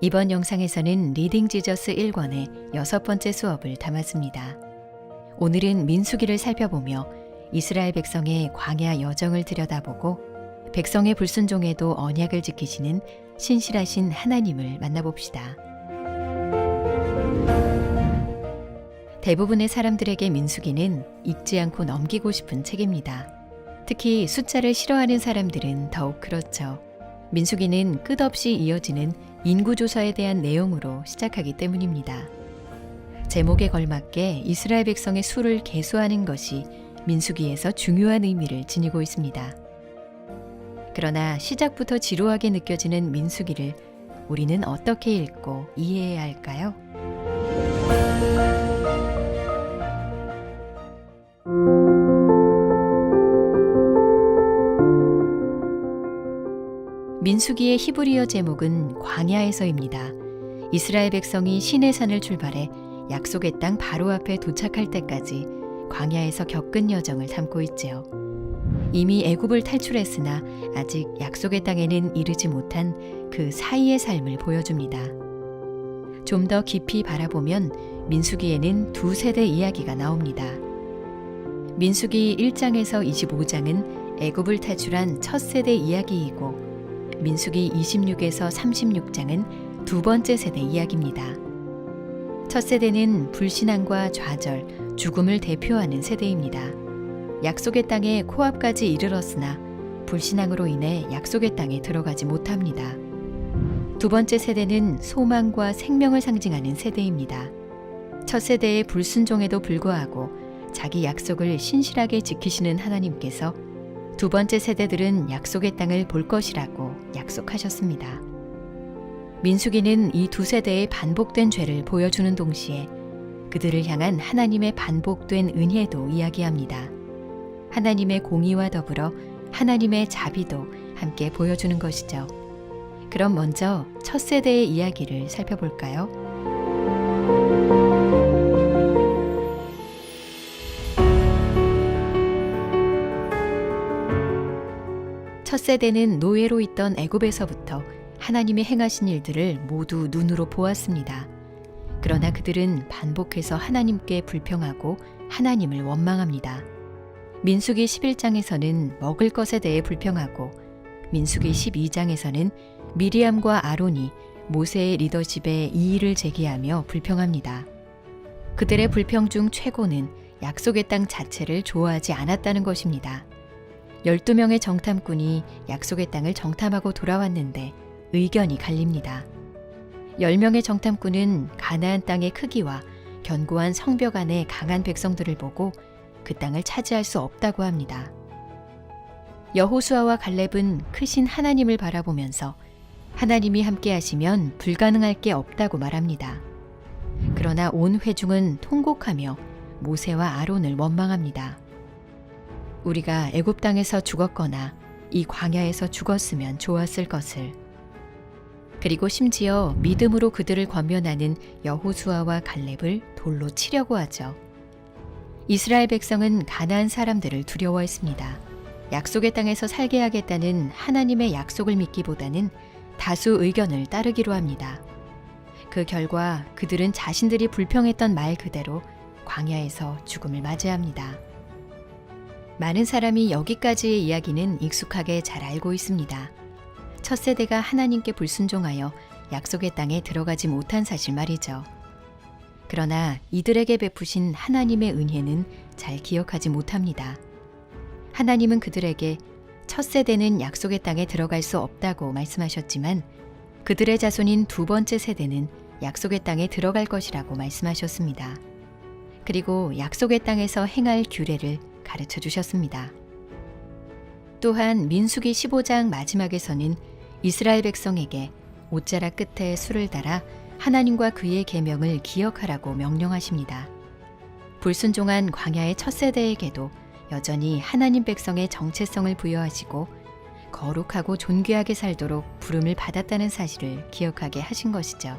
이번 영상에서는 리딩 지저스 1권의 6번째 수업을 담았습니다. 오늘은 민수기를 살펴보며 이스라엘 백성의 광야 여정을 들여다보고 백성의 불순종에도 언약을 지키시는 신실하신 하나님을 만나봅시다. 대부분의 사람들에게 민수기는 읽지 않고 넘기고 싶은 책입니다. 특히 숫자를 싫어하는 사람들은 더욱 그렇죠. 민수기는 끝없이 이어지는 인구조사에 대한 내용으로 시작하기 때문입니다. 제목에 걸맞게 이스라엘 백성의 수를 계수하는 것이 민수기에서 중요한 의미를 지니고 있습니다. 그러나 시작부터 지루하게 느껴지는 민수기를 우리는 어떻게 읽고 이해해야 할까요? 민수기의 히브리어 제목은 광야에서입니다. 이스라엘 백성이 시내산을 출발해 약속의 땅 바로 앞에 도착할 때까지 광야에서 겪은 여정을 담고 있지요. 이미 애굽을 탈출했으나 아직 약속의 땅에는 이르지 못한 그 사이의 삶을 보여줍니다. 좀 더 깊이 바라보면 민수기에는 두 세대 이야기가 나옵니다. 민수기 1장에서 25장은 애굽을 탈출한 첫 세대 이야기이고 민수기 26에서 36장은 두 번째 세대 이야기입니다. 첫 세대는 불신앙과 좌절, 죽음을 대표하는 세대입니다. 약속의 땅에 코앞까지 이르렀으나 불신앙으로 인해 약속의 땅에 들어가지 못합니다. 두 번째 세대는 소망과 생명을 상징하는 세대입니다. 첫 세대의 불순종에도 불구하고 자기 약속을 신실하게 지키시는 하나님께서 두 번째 세대들은 약속의 땅을 볼 것이라고 약속하셨습니다. 민수기는 이 두 세대의 반복된 죄를 보여주는 동시에 그들을 향한 하나님의 반복된 은혜도 이야기합니다. 하나님의 공의와 더불어 하나님의 자비도 함께 보여주는 것이죠. 그럼 먼저 첫 세대의 이야기를 살펴볼까요? 첫 세대는 노예로 있던 애굽에서부터 하나님이 행하신 일들을 모두 눈으로 보았습니다. 그러나 그들은 반복해서 하나님께 불평하고 하나님을 원망합니다. 민수기 11장에서는 먹을 것에 대해 불평하고 민수기 12장에서는 미리암과 아론이 모세의 리더십에 이의를 제기하며 불평합니다. 그들의 불평 중 최고는 약속의 땅 자체를 좋아하지 않았다는 것입니다. 12명의 정탐꾼이 약속의 땅을 정탐하고 돌아왔는데 의견이 갈립니다. 10명의 정탐꾼은 가나안 땅의 크기와 견고한 성벽 안에 강한 백성들을 보고 그 땅을 차지할 수 없다고 합니다. 여호수아와 갈렙은 크신 하나님을 바라보면서 하나님이 함께 하시면 불가능할 게 없다고 말합니다. 그러나 온 회중은 통곡하며 모세와 아론을 원망합니다. 우리가 애굽 땅에서 죽었거나 이 광야에서 죽었으면 좋았을 것을. 그리고 심지어 믿음으로 그들을 권면하는 여호수아와 갈렙을 돌로 치려고 하죠. 이스라엘 백성은 가나안 사람들을 두려워했습니다. 약속의 땅에서 살게 하겠다는 하나님의 약속을 믿기보다는 다수 의견을 따르기로 합니다. 그 결과 그들은 자신들이 불평했던 말 그대로 광야에서 죽음을 맞이합니다. 많은 사람이 여기까지의 이야기는 익숙하게 잘 알고 있습니다. 첫 세대가 하나님께 불순종하여 약속의 땅에 들어가지 못한 사실 말이죠. 그러나 이들에게 베푸신 하나님의 은혜는 잘 기억하지 못합니다. 하나님은 그들에게 첫 세대는 약속의 땅에 들어갈 수 없다고 말씀하셨지만 그들의 자손인 두 번째 세대는 약속의 땅에 들어갈 것이라고 말씀하셨습니다. 그리고 약속의 땅에서 행할 규례를 가르쳐 주셨습니다. 또한 민수기 15장 마지막에서는 이스라엘 백성에게 옷자락 끝에 술을 달아 하나님과 그의 계명을 기억하라고 명령하십니다. 불순종한 광야의 첫 세대에게도 여전히 하나님 백성의 정체성을 부여하시고 거룩하고 존귀하게 살도록 부름을 받았다는 사실을 기억하게 하신 것이죠.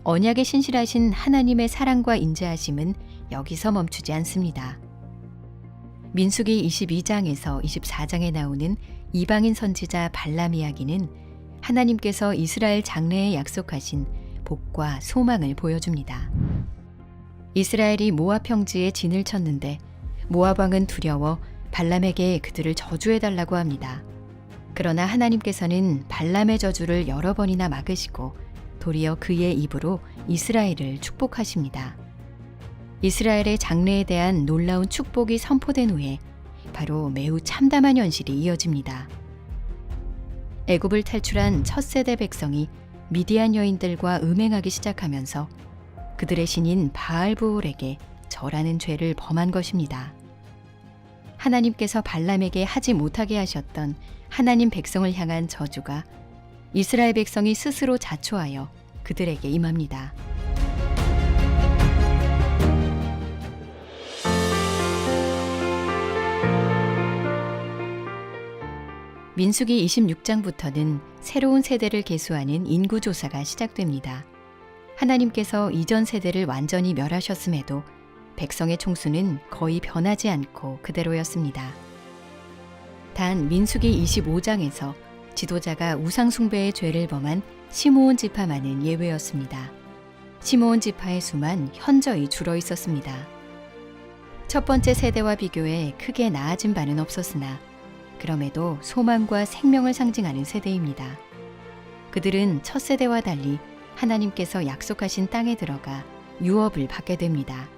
언약에 신실하신 하나님의 사랑과 인자하심은 여기서 멈추지 않습니다. 민수기 22장에서 24장에 나오는 이방인 선지자 발람 이야기는 하나님께서 이스라엘 장래에 약속하신 복과 소망을 보여줍니다. 이스라엘이 모압 평지에 진을 쳤는데 모압 왕은 두려워 발람에게 그들을 저주해달라고 합니다. 그러나 하나님께서는 발람의 저주를 여러 번이나 막으시고 도리어 그의 입으로 이스라엘을 축복하십니다. 이스라엘의 장래에 대한 놀라운 축복이 선포된 후에 바로 매우 참담한 현실이 이어집니다. 애굽을 탈출한 첫 세대 백성이 미디안 여인들과 음행하기 시작하면서 그들의 신인 바알브올에게 절하는 죄를 범한 것입니다. 하나님께서 발람에게 하지 못하게 하셨던 하나님 백성을 향한 저주가 이스라엘 백성이 스스로 자초하여 그들에게 임합니다. 민수기 26장부터는 새로운 세대를 계수하는 인구조사가 시작됩니다. 하나님께서 이전 세대를 완전히 멸하셨음에도 백성의 총수는 거의 변하지 않고 그대로였습니다. 단 민수기 25장에서 지도자가 우상숭배의 죄를 범한 시므온 지파만은 예외였습니다. 시므온 지파의 수만 현저히 줄어 있었습니다. 첫 번째 세대와 비교해 크게 나아진 바는 없었으나 그럼에도 소망과 생명을 상징하는 세대입니다. 그들은 첫 세대와 달리 하나님께서 약속하신 땅에 들어가 유업을 받게 됩니다.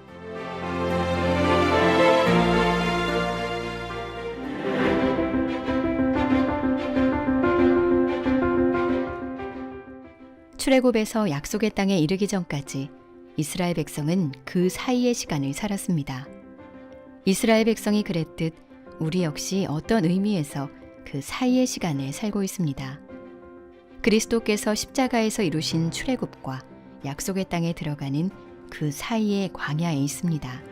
출애굽에서 약속의 땅에 이르기 전까지 이스라엘 백성은 그 사이의 시간을 살았습니다. 이스라엘 백성이 그랬듯 우리 역시 어떤 의미에서 그 사이의 시간에 살고 있습니다. 그리스도께서 십자가에서 이루신 출애굽과 약속의 땅에 들어가는 그 사이의 광야에 있습니다.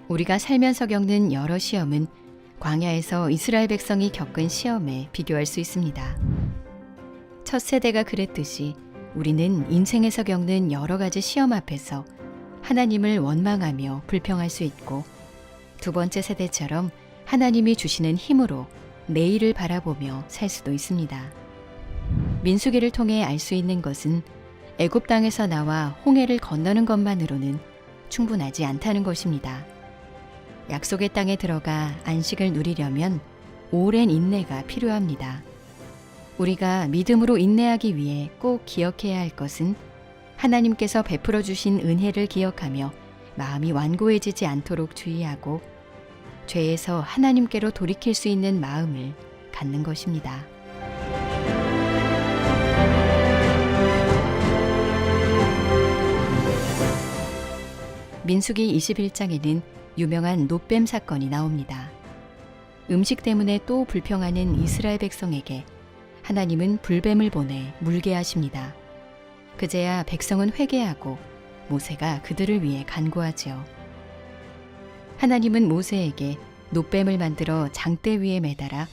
우리가 살면서 겪는 여러 시험은 광야에서 이스라엘 백성이 겪은 시험에 비교할 수 있습니다. 첫 세대가 그랬듯이 우리는 인생에서 겪는 여러 가지 시험 앞에서 하나님을 원망하며 불평할 수 있고, 두 번째 세대처럼 하나님이 주시는 힘으로 내일을 바라보며 살 수도 있습니다. 민수기를 통해 알 수 있는 것은 애굽 땅에서 나와 홍해를 건너는 것만으로는 충분하지 않다는 것입니다. 약속의 땅에 들어가 안식을 누리려면 오랜 인내가 필요합니다. 우리가 믿음으로 인내하기 위해 꼭 기억해야 할 것은 하나님께서 베풀어 주신 은혜를 기억하며 마음이 완고해지지 않도록 주의하고 죄에서 하나님께로 돌이킬 수 있는 마음을 갖는 것입니다. 민수기 21장에는 유명한 놋뱀 사건이 나옵니다. 음식 때문에 또 불평하는 이스라엘 백성에게 하나님은 불뱀을 보내 물게 하십니다. 그제야 백성은 회개하고 모세가 그들을 위해 간구하지요. 하나님은 모세에게 놋뱀을 만들어 장대 위에 매달아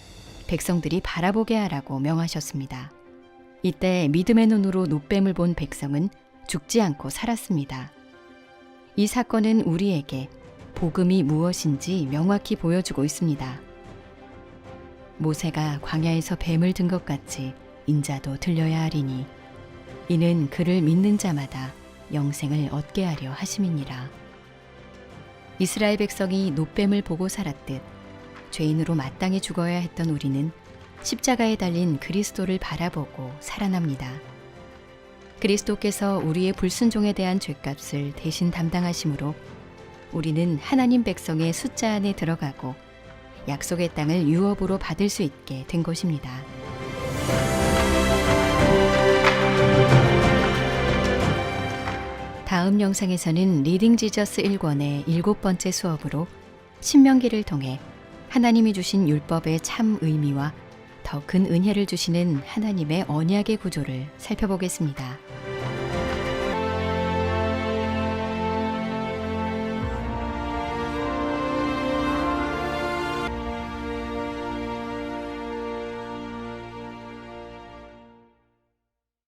백성들이 바라보게 하라고 명하셨습니다. 이때 믿음의 눈으로 놋뱀을 본 백성은 죽지 않고 살았습니다. 이 사건은 우리에게 복음이 무엇인지 명확히 보여주고 있습니다. 모세가 광야에서 뱀을 든 것 같이 인자도 들려야 하리니 이는 그를 믿는 자마다 영생을 얻게 하려 하심이니라. 이스라엘 백성이 놋뱀을 보고 살았듯 죄인으로 마땅히 죽어야 했던 우리는 십자가에 달린 그리스도를 바라보고 살아납니다. 그리스도께서 우리의 불순종에 대한 죄값을 대신 담당하심으로 우리는 하나님 백성의 숫자 안에 들어가고 약속의 땅을 유업으로 받을 수 있게 된 것입니다. 다음 영상에서는 리딩 지저스 1권의 7번째 수업으로 신명기를 통해 하나님이 주신 율법의 참 의미와 더 큰 은혜를 주시는 하나님의 언약의 구조를 살펴보겠습니다.